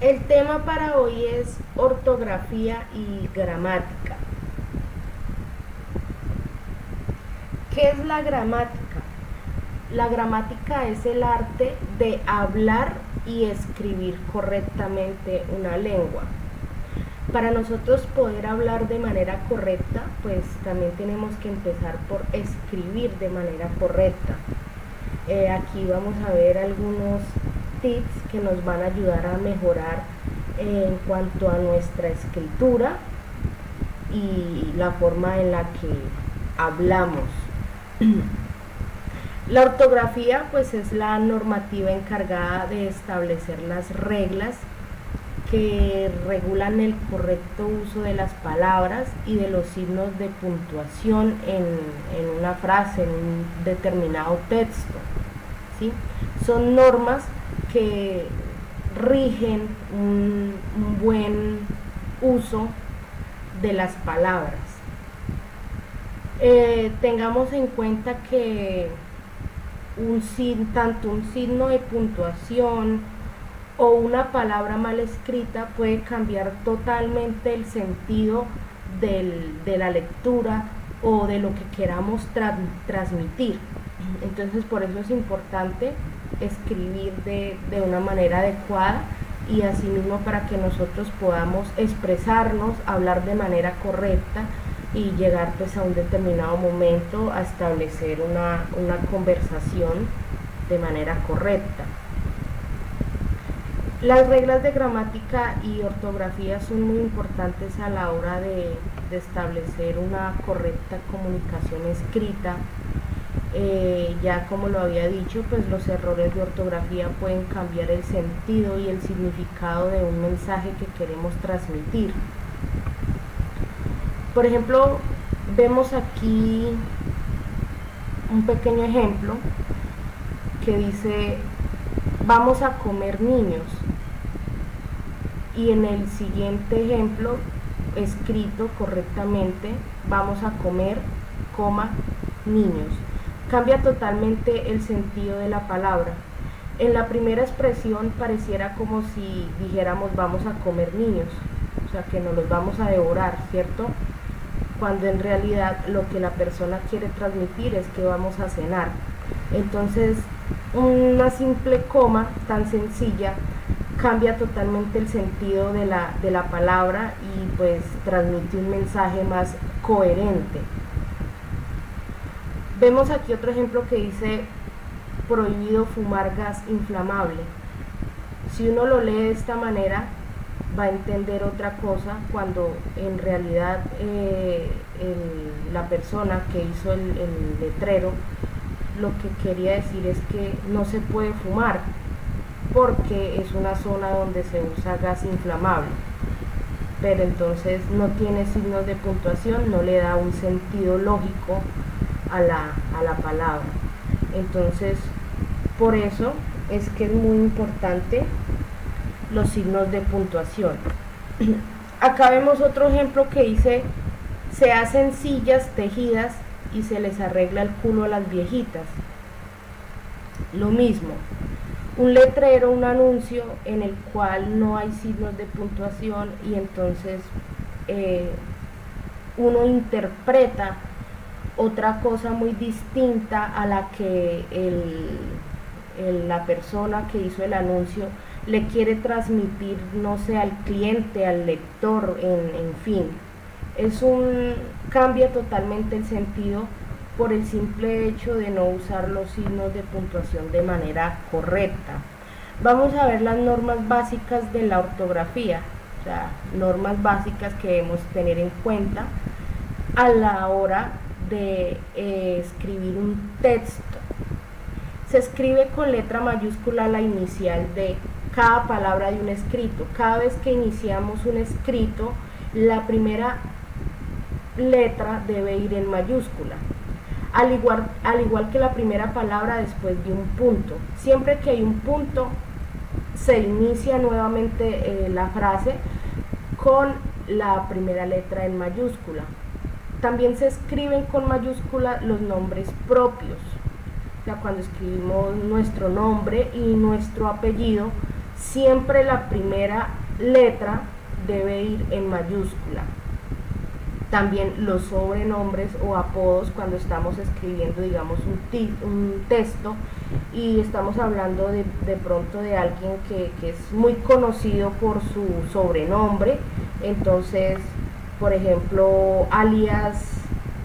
El tema para hoy es ortografía y gramática. ¿Qué es la gramática? La gramática es el arte de hablar y escribir correctamente una lengua. Para nosotros poder hablar de manera correcta, pues también tenemos que empezar por escribir de manera correcta. Aquí vamos a ver algunos tips que nos van a ayudar a mejorar en cuanto a nuestra escritura y la forma en la que hablamos. La ortografía pues es la normativa encargada de establecer las reglas que regulan el correcto uso de las palabras y de los signos de puntuación en una frase, en un determinado texto, ¿sí? Son normas que rigen un buen uso de las palabras. Tengamos en cuenta que tanto un signo de puntuación o una palabra mal escrita puede cambiar totalmente el sentido de la lectura o de lo que queramos transmitir. Entonces por eso es importante escribir de una manera adecuada y asimismo para que nosotros podamos expresarnos, hablar de manera correcta y llegar pues a un determinado momento a establecer una conversación de manera correcta. Las reglas de gramática y ortografía son muy importantes a la hora de establecer una correcta comunicación escrita. Ya como lo había dicho, pues los errores de ortografía pueden cambiar el sentido y el significado de un mensaje que queremos transmitir. Por ejemplo, vemos aquí un pequeño ejemplo que dice: vamos a comer niños. Y en el siguiente ejemplo, escrito correctamente, vamos a comer, niños. Cambia totalmente el sentido de la palabra. En la primera expresión pareciera como si dijéramos vamos a comer niños, o sea que nos los vamos a devorar, ¿cierto? Cuando en realidad lo que la persona quiere transmitir es que vamos a cenar. Entonces una simple coma tan sencilla cambia totalmente el sentido de la palabra y pues transmite un mensaje más coherente. Vemos aquí otro ejemplo que dice: prohibido fumar gas inflamable. Si uno lo lee de esta manera va a entender otra cosa, cuando en realidad la persona que hizo el letrero lo que quería decir es que no se puede fumar porque es una zona donde se usa gas inflamable, pero entonces no tiene signos de puntuación, no le da un sentido lógico a la palabra. Entonces por eso es que es muy importante los signos de puntuación. Acá vemos otro ejemplo que dice: se hacen sillas tejidas y se les arregla el culo a las viejitas. Lo mismo, un letrero, un anuncio en el cual no hay signos de puntuación y entonces uno interpreta otra cosa muy distinta a la que la persona que hizo el anuncio le quiere transmitir, no sé, al cliente, al lector, en fin. Cambia totalmente el sentido por el simple hecho de no usar los signos de puntuación de manera correcta. Vamos a ver las normas básicas de la ortografía, o sea, normas básicas que debemos tener en cuenta a la hora de escribir un texto. Se escribe con letra mayúscula la inicial de cada palabra de un escrito. Cada vez que iniciamos un escrito, la primera letra debe ir en mayúscula, al igual que la primera palabra después de un punto. Siempre que hay un punto, se inicia nuevamente la frase con la primera letra en mayúscula. También se escriben con mayúscula los nombres propios. O sea, cuando escribimos nuestro nombre y nuestro apellido, siempre la primera letra debe ir en mayúscula. También los sobrenombres o apodos, cuando estamos escribiendo, digamos, un texto y estamos hablando de pronto de alguien que es muy conocido por su sobrenombre, entonces, por ejemplo, alias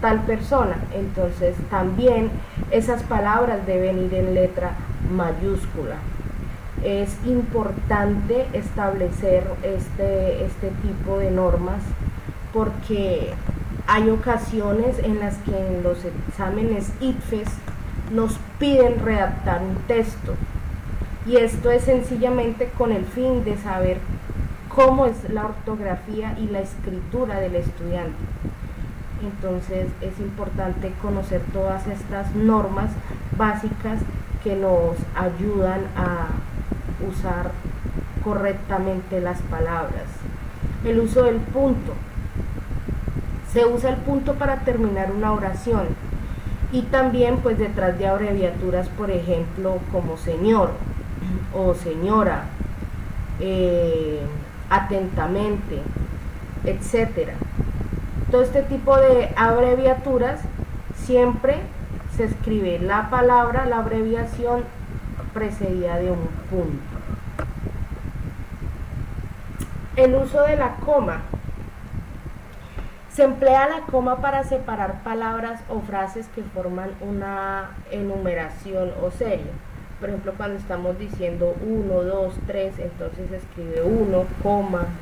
tal persona, entonces también esas palabras deben ir en letra mayúscula. Es importante establecer este tipo de normas porque hay ocasiones en las que en los exámenes ICFES nos piden redactar un texto, y esto es sencillamente con el fin de saber cómo es la ortografía y la escritura del estudiante. Entonces es importante conocer todas estas normas básicas que nos ayudan a usar correctamente las palabras. El uso del punto. Se usa el punto para terminar una oración, y también pues detrás de abreviaturas, por ejemplo, como señor o señora, atentamente, etcétera. Todo este tipo de abreviaturas siempre se escribe la palabra, la abreviación precedida de un punto. El uso de la coma. Se emplea la coma para separar palabras o frases que forman una enumeración o serie. Por ejemplo, cuando estamos diciendo 1, 2, 3, entonces se escribe 1,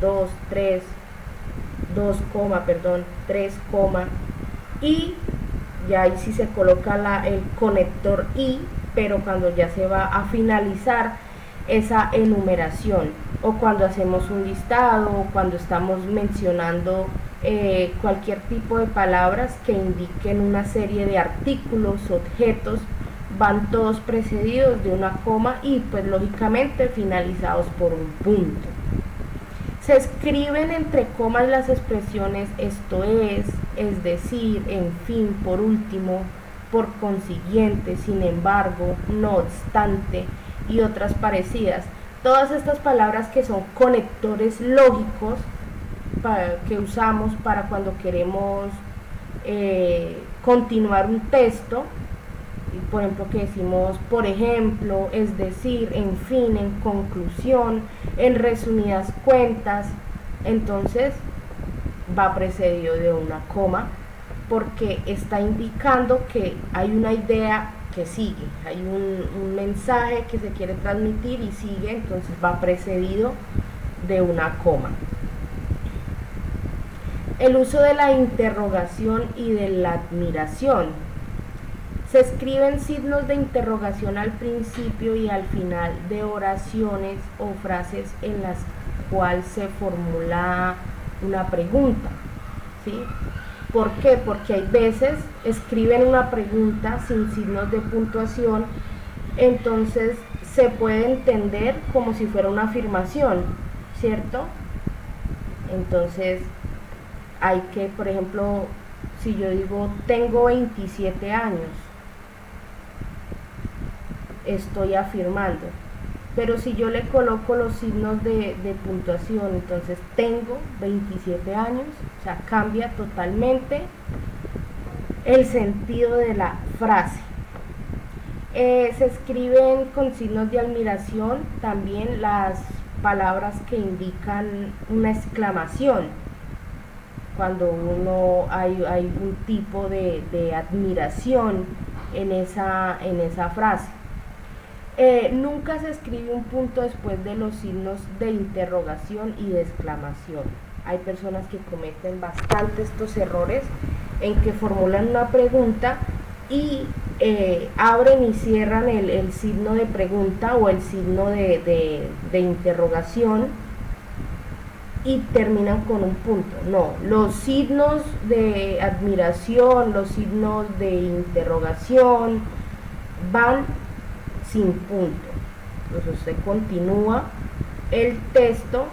2, 3, 2, perdón, 3, y ya ahí sí se coloca el conector y, pero cuando ya se va a finalizar esa enumeración, o cuando hacemos un listado, o cuando estamos mencionando cualquier tipo de palabras que indiquen una serie de artículos, objetos, van todos precedidos de una coma y pues lógicamente finalizados por un punto. Se escriben entre comas las expresiones esto es decir, en fin, por último, por consiguiente, sin embargo, no obstante y otras parecidas. Todas estas palabras que son conectores lógicos que usamos para cuando queremos continuar un texto, por ejemplo, que decimos por ejemplo, es decir, en fin, en conclusión, en resumidas cuentas, entonces va precedido de una coma porque está indicando que hay una idea que sigue, hay un mensaje que se quiere transmitir y sigue, entonces va precedido de una coma. El uso de la interrogación y de la admiración. Se escriben signos de interrogación al principio y al final de oraciones o frases en las cuales se formula una pregunta, ¿sí? ¿Por qué? Porque hay veces escriben una pregunta sin signos de puntuación, entonces se puede entender como si fuera una afirmación, ¿cierto? Entonces hay que, por ejemplo, si yo digo tengo 27 años, estoy afirmando, pero si yo le coloco los signos de puntuación, entonces tengo 27 años, o sea, cambia totalmente el sentido de la frase. Se escriben con signos de admiración también las palabras que indican una exclamación, cuando hay un tipo de admiración en esa frase. Nunca se escribe un punto después de los signos de interrogación y de exclamación. Hay personas que cometen bastante estos errores en que formulan una pregunta y abren y cierran el signo de pregunta o el signo de interrogación y terminan con un punto. No, los signos de admiración, los signos de interrogación van sin punto. Entonces usted continúa el texto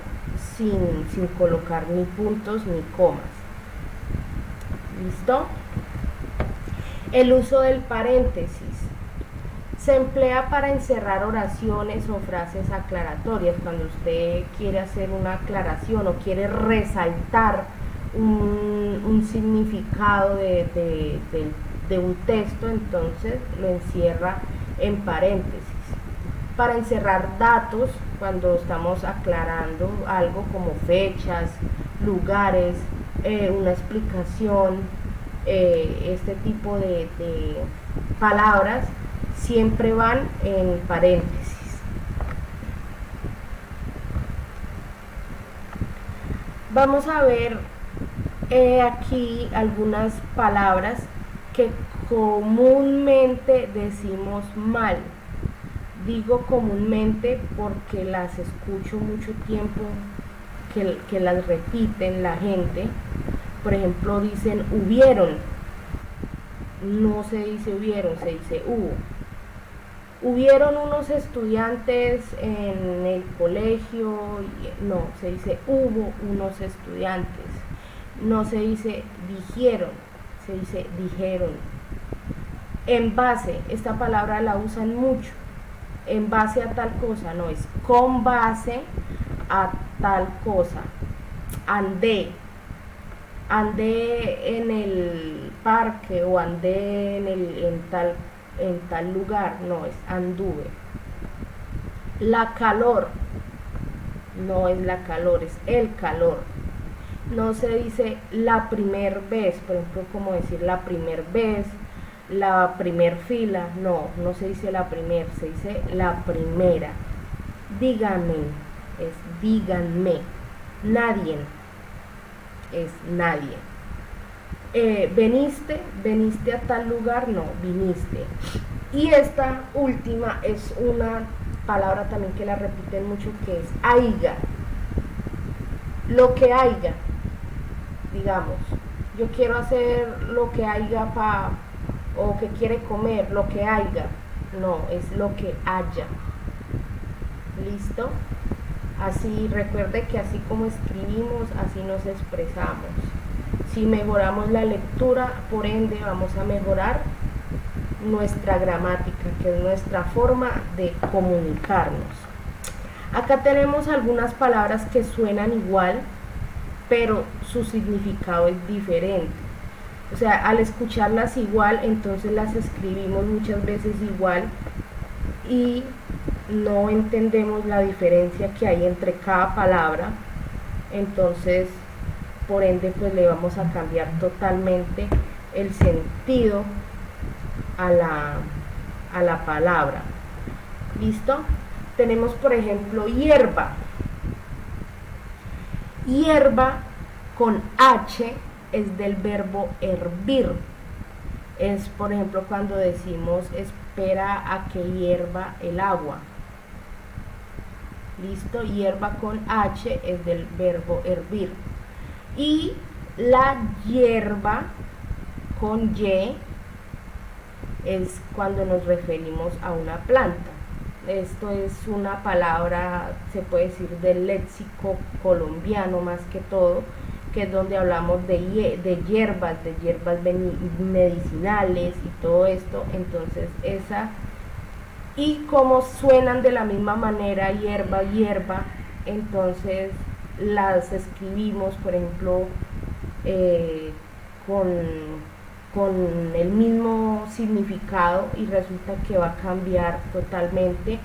sin colocar ni puntos ni comas. ¿Listo? El uso del paréntesis. Se emplea para encerrar oraciones o frases aclaratorias, cuando usted quiere hacer una aclaración o quiere resaltar un significado de un texto, entonces lo encierra en paréntesis. Para encerrar datos, cuando estamos aclarando algo como fechas, lugares, una explicación, este tipo de palabras siempre van en paréntesis. Vamos a ver aquí algunas palabras que comúnmente decimos mal. Digo comúnmente porque las escucho mucho tiempo que las repiten la gente. Por ejemplo, dicen hubieron. No se dice hubieron, se dice hubo. Hubieron unos estudiantes en el colegio, no, se dice hubo unos estudiantes. No se dice dijeron, se dice dijeron. En base, esta palabra la usan mucho. En base a tal cosa, no, es con base a tal cosa. Andé en el parque o andé en tal lugar, no, es anduve. La calor, no es la calor, es el calor. No se dice la primer vez, por ejemplo, como decir la primer vez, la primer fila, no se dice la primer, se dice la primera. Díganme, es díganme. Nadie, es nadie. Veniste a tal lugar, no, viniste. Y esta última es una palabra también que la repiten mucho, que es haiga. Lo que haiga, digamos, yo quiero hacer lo que haiga o que quiere comer, lo que haiga, no, es lo que haya. ¿Listo? Así, recuerde que así como escribimos, así nos expresamos. Si mejoramos la lectura, por ende vamos a mejorar nuestra gramática, que es nuestra forma de comunicarnos. Acá tenemos algunas palabras que suenan igual, pero su significado es diferente. O sea, al escucharlas igual, entonces las escribimos muchas veces igual y no entendemos la diferencia que hay entre cada palabra. Entonces, por ende, pues le vamos a cambiar totalmente el sentido a la palabra. ¿Listo? Tenemos, por ejemplo, hierba. Hierba con H es del verbo hervir. Es, por ejemplo, cuando decimos espera a que hierva el agua. ¿Listo? Hierba con H es del verbo hervir. Y la hierba con Y es cuando nos referimos a una planta. Esto es una palabra, se puede decir, del léxico colombiano más que todo, que es donde hablamos de hierbas medicinales y todo esto. Entonces esa, y como suenan de la misma manera, hierba, entonces las escribimos, por ejemplo, con el mismo significado, y resulta que va a cambiar totalmente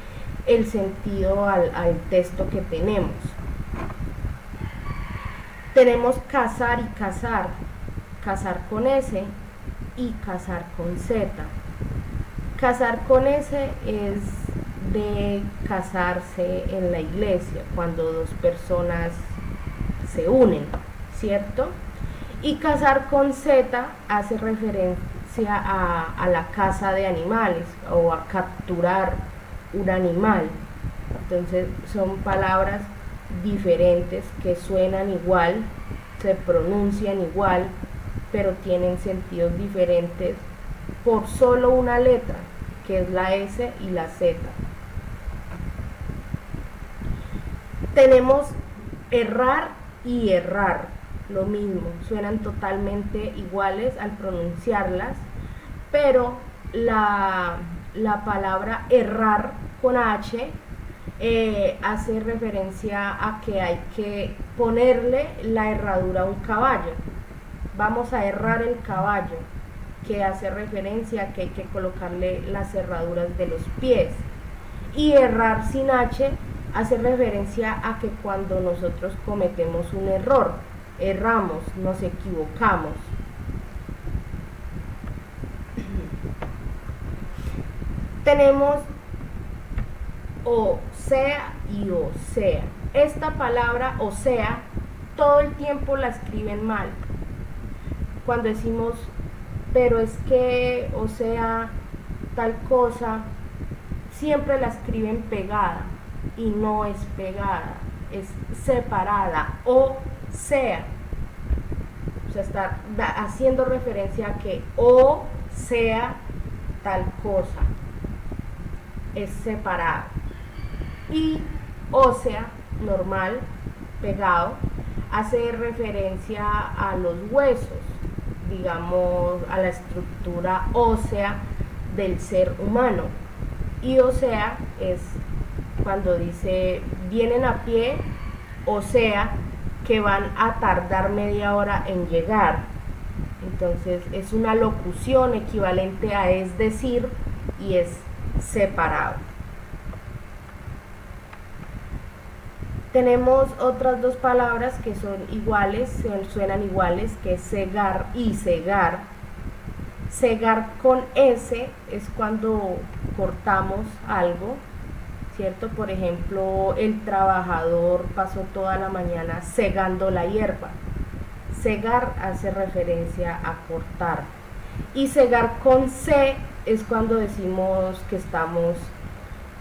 el sentido al texto que tenemos. Tenemos casar y casar, casar con S y casar con Z. Casar con S es de casarse en la iglesia, cuando dos personas se unen, ¿cierto? Y casar con Z hace referencia a la caza de animales o a capturar un animal. Entonces son palabras diferentes que suenan igual, se pronuncian igual, pero tienen sentidos diferentes por solo una letra, que es la S y la Z. Tenemos errar y errar, lo mismo, suenan totalmente iguales al pronunciarlas, pero la la palabra errar con H hace referencia a que hay que ponerle la herradura a un caballo. Vamos a herrar el caballo, que hace referencia a que hay que colocarle las herraduras de los pies. Y errar sin H hace referencia a que cuando nosotros cometemos un error, erramos, nos equivocamos. Tenemos o sea y o sea. Esta palabra o sea todo el tiempo la escriben mal. Cuando decimos pero es que, o sea, tal cosa, siempre la escriben pegada y no es pegada, es separada, o sea, está haciendo referencia a que o sea tal cosa, es separada. Y o sea, normal, pegado, hace referencia a los huesos, digamos, a la estructura ósea del ser humano. Y o sea es cuando dice vienen a pie, o sea que van a tardar media hora en llegar. Entonces es una locución equivalente a es decir y es separado. Tenemos otras dos palabras que son iguales, suenan iguales, que es cegar y cegar. Cegar con S es cuando cortamos algo, ¿cierto? Por ejemplo, el trabajador pasó toda la mañana segando la hierba. Cegar hace referencia a cortar. Y cegar con C es cuando decimos que estamos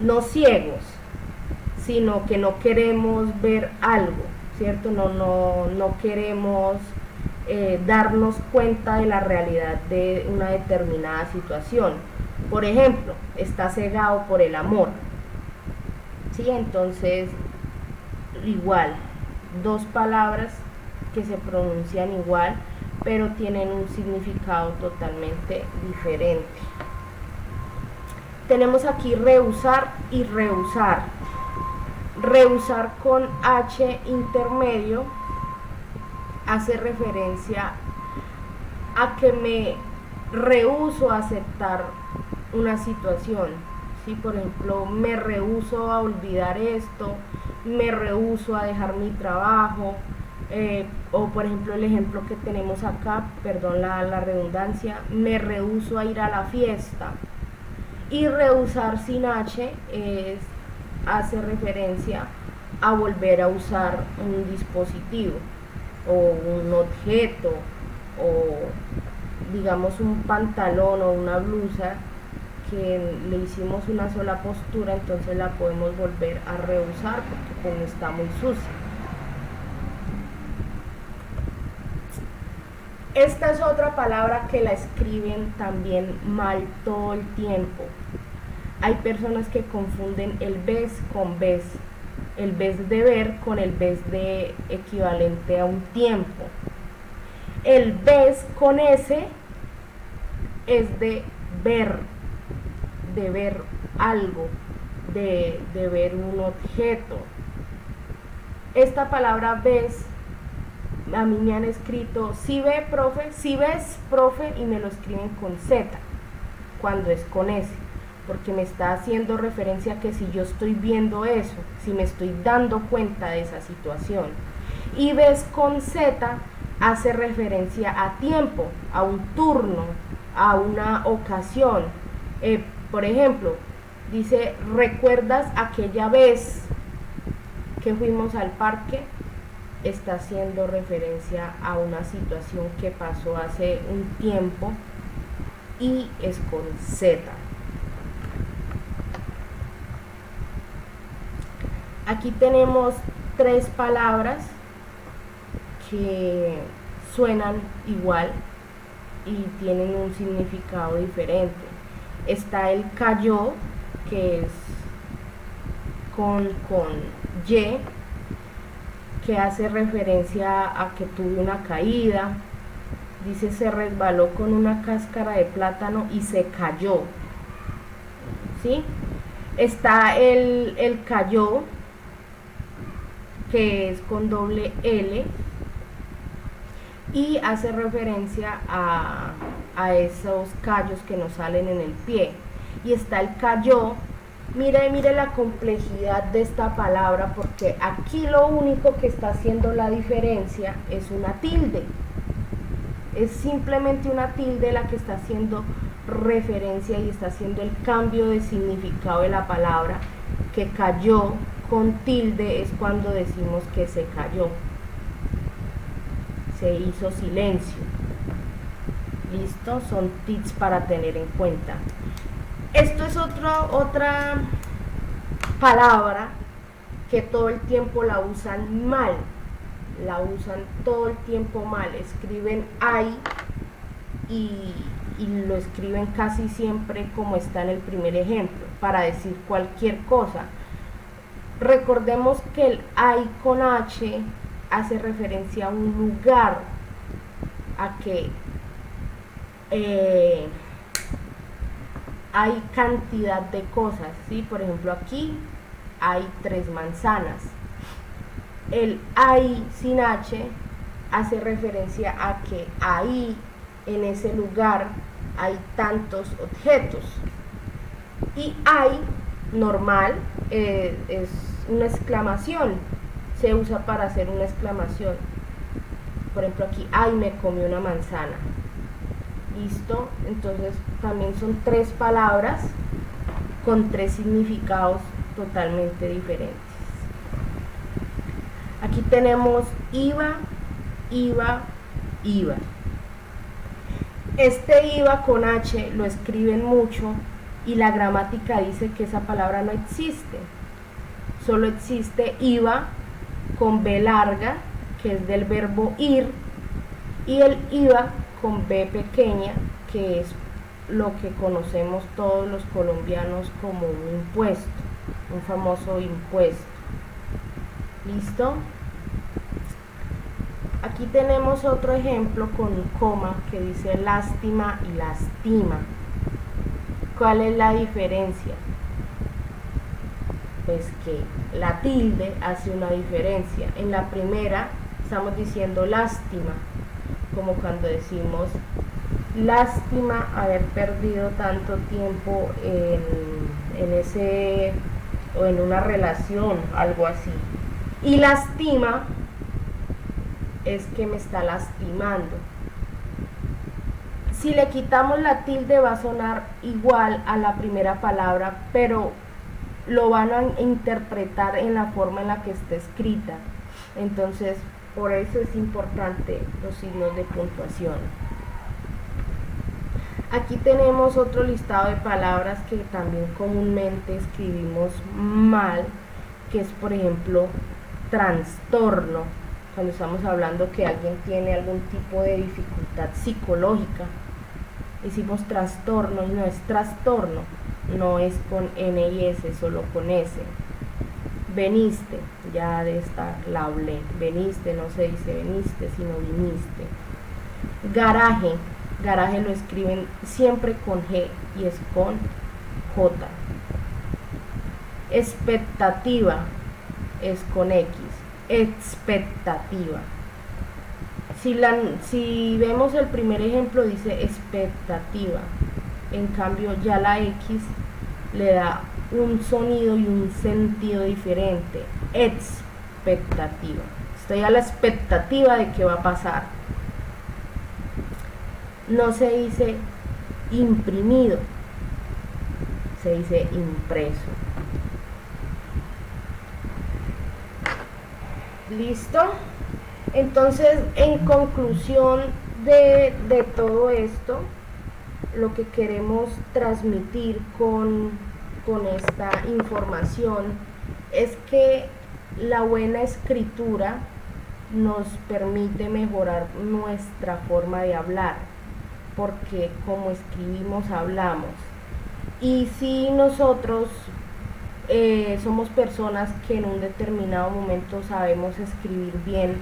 no ciegos, sino que no queremos ver algo, ¿cierto? No queremos darnos cuenta de la realidad de una determinada situación. Por ejemplo, está cegado por el amor, ¿sí? Entonces, igual, dos palabras que se pronuncian igual, pero tienen un significado totalmente diferente. Tenemos aquí rehusar y rehusar. Rehusar con H intermedio hace referencia a que me rehúso a aceptar una situación, ¿sí? Por ejemplo, me rehúso a olvidar esto, me rehúso a dejar mi trabajo, o por ejemplo el ejemplo que tenemos acá, perdón la redundancia, me rehúso a ir a la fiesta. Y rehusar sin H hace referencia a volver a usar un dispositivo o un objeto o digamos un pantalón o una blusa que le hicimos una sola postura, entonces la podemos volver a reusar porque pues está muy sucia. Esta es otra palabra que la escriben también mal todo el tiempo. Hay personas que confunden el ves con ves, el ves de ver con el ves de equivalente a un tiempo. El ves con S es de ver algo, de ver un objeto. Esta palabra ves, a mí me han escrito, si ve, profe, si ves, profe, y me lo escriben con Z, cuando es con S, porque me está haciendo referencia a que si yo estoy viendo eso, si me estoy dando cuenta de esa situación. Y ves con Z hace referencia a tiempo, a un turno, a una ocasión. Por ejemplo, dice, ¿recuerdas aquella vez que fuimos al parque? Está haciendo referencia a una situación que pasó hace un tiempo y es con Z. Aquí tenemos tres palabras que suenan igual y tienen un significado diferente. Está el cayó, que es con Y, que hace referencia a que tuve una caída. Dice, se resbaló con una cáscara de plátano y se cayó. ¿sí? Está el cayó, que es con doble L y hace referencia a esos callos que nos salen en el pie. Y está el cayó. Mire la complejidad de esta palabra, porque aquí lo único que está haciendo la diferencia es una tilde. Es simplemente una tilde la que está haciendo referencia y está haciendo el cambio de significado de la palabra, que cayó con tilde es cuando decimos que se cayó, se hizo silencio. Listo, son tips para tener en cuenta. Esto es otra palabra que todo el tiempo la usan mal, la usan todo el tiempo mal, escriben ay y lo escriben casi siempre como está en el primer ejemplo, para decir cualquier cosa. Recordemos que el ay con H hace referencia a un lugar, a que hay cantidad de cosas, ¿sí? Por ejemplo, aquí hay 3 manzanas. El hay sin H hace referencia a que ahí, en ese lugar, hay tantos objetos. Y hay, normal, es una exclamación, se usa para hacer una exclamación. Por ejemplo, aquí, ay, me comí una manzana. Listo, entonces también son 3 palabras con 3 significados totalmente diferentes. Aquí tenemos iba, iba, iba. Este iba con H lo escriben mucho y la gramática dice que esa palabra no existe. Solo existe iba con B larga, que es del verbo ir, y el iba con B pequeña, que es lo que conocemos todos los colombianos como un impuesto, un famoso impuesto. ¿Listo? Aquí tenemos otro ejemplo con un coma que dice lástima y lastima. ¿Cuál es la diferencia? Pues que la tilde hace una diferencia. En la primera estamos diciendo lástima, como cuando decimos lástima haber perdido tanto tiempo en ese o en una relación, algo así. Y lastima es que me está lastimando. Si le quitamos la tilde va a sonar igual a la primera palabra, pero lo van a interpretar en la forma en la que está escrita. Entonces, por eso es importante los signos de puntuación. Aquí tenemos otro listado de palabras que también comúnmente escribimos mal, que es, por ejemplo, trastorno. Cuando estamos hablando que alguien tiene algún tipo de dificultad psicológica, decimos trastorno y no es trastorno, no es con N y S, solo con S. Veniste, ya de esta la hablé, veniste no se dice veniste, sino viniste. Garaje, garaje lo escriben siempre con G y es con J. Expectativa es con X, expectativa. Si vemos el primer ejemplo dice expectativa, en cambio ya la X le da un sonido y un sentido diferente. Expectativa, estoy a la expectativa de qué va a pasar. No se dice imprimido, se dice impreso. ¿Listo? Entonces, en conclusión de todo esto, lo que queremos transmitir con esta información es que la buena escritura nos permite mejorar nuestra forma de hablar, porque como escribimos hablamos. Y si nosotros somos personas que en un determinado momento sabemos escribir bien,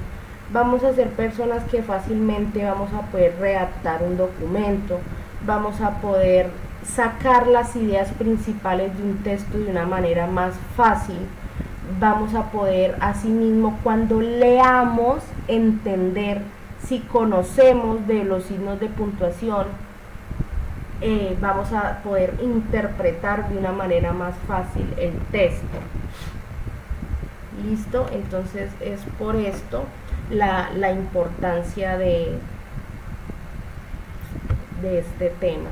vamos a ser personas que fácilmente vamos a poder redactar un documento, vamos a poder sacar las ideas principales de un texto de una manera más fácil. Vamos a poder asimismo, cuando leamos, entender. Si conocemos de los signos de puntuación, vamos a poder interpretar de una manera más fácil el texto. Listo, entonces es por esto la importancia de este tema.